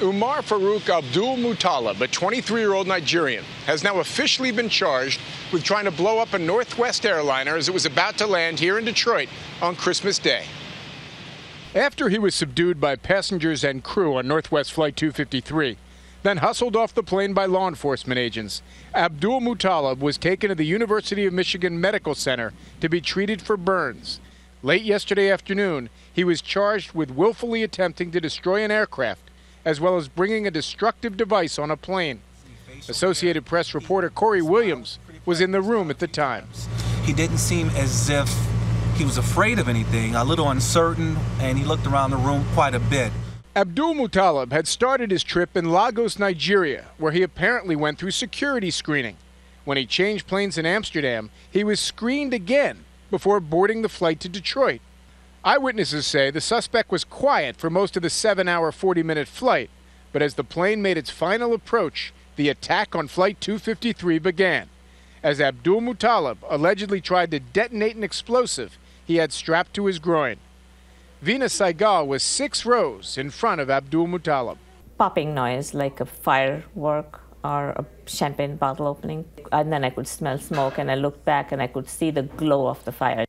Umar Farouk Abdulmutallab, a 23-year-old Nigerian, has now officially been charged with trying to blow up a Northwest airliner as it was about to land here in Detroit on Christmas Day. After he was subdued by passengers and crew on Northwest Flight 253, then hustled off the plane by law enforcement agents, Abdulmutallab was taken to the University of Michigan Medical Center to be treated for burns. Late yesterday afternoon, he was charged with willfully attempting to destroy an aircraft, as well as bringing a destructive device on a plane. Associated Press reporter Corey Williams was in the room at the time. He didn't seem as if he was afraid of anything, a little uncertain, and he looked around the room quite a bit. Abdulmutallab had started his trip in Lagos, Nigeria, where he apparently went through security screening. When he changed planes in Amsterdam, he was screened again before boarding the flight to Detroit. Eyewitnesses say the suspect was quiet for most of the 7-hour, 40-minute flight, but as the plane made its final approach, the attack on Flight 253 began, as Abdulmutallab allegedly tried to detonate an explosive he had strapped to his groin. Vina Saigal was 6 rows in front of Abdulmutallab. Popping noise like a firework or a champagne bottle opening, and then I could smell smoke, and I looked back and I could see the glow of the fire.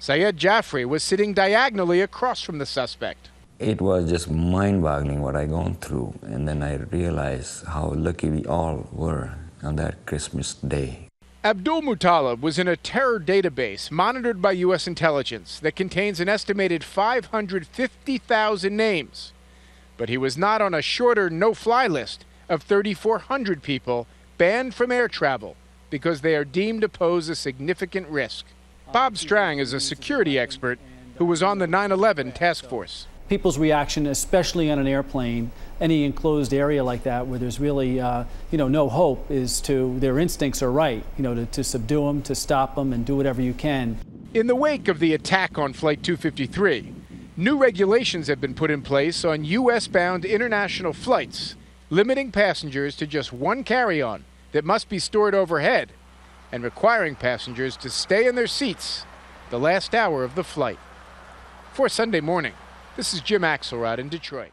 Syed Jaffrey was sitting diagonally across from the suspect. It was just mind-boggling what I gone through, and then I realized how lucky we all were on that Christmas day. Abdulmutallab was in a terror database monitored by U.S. intelligence that contains an estimated 550,000 names. But he was not on a shorter no-fly list of 3,400 people banned from air travel because they are deemed to pose a significant risk. Bob Strang is a security expert who was on the 9/11 task force. People's reaction, especially on an airplane, any enclosed area like that where there's really no hope, is their instincts are right, to subdue them, to stop them, and do whatever you can. In the wake of the attack on Flight 253, new regulations have been put in place on U.S.-bound international flights, limiting passengers to just one carry-on that must be stored overhead, and requiring passengers to stay in their seats the last hour of the flight. For Sunday Morning, this is Jim Axelrod in Detroit.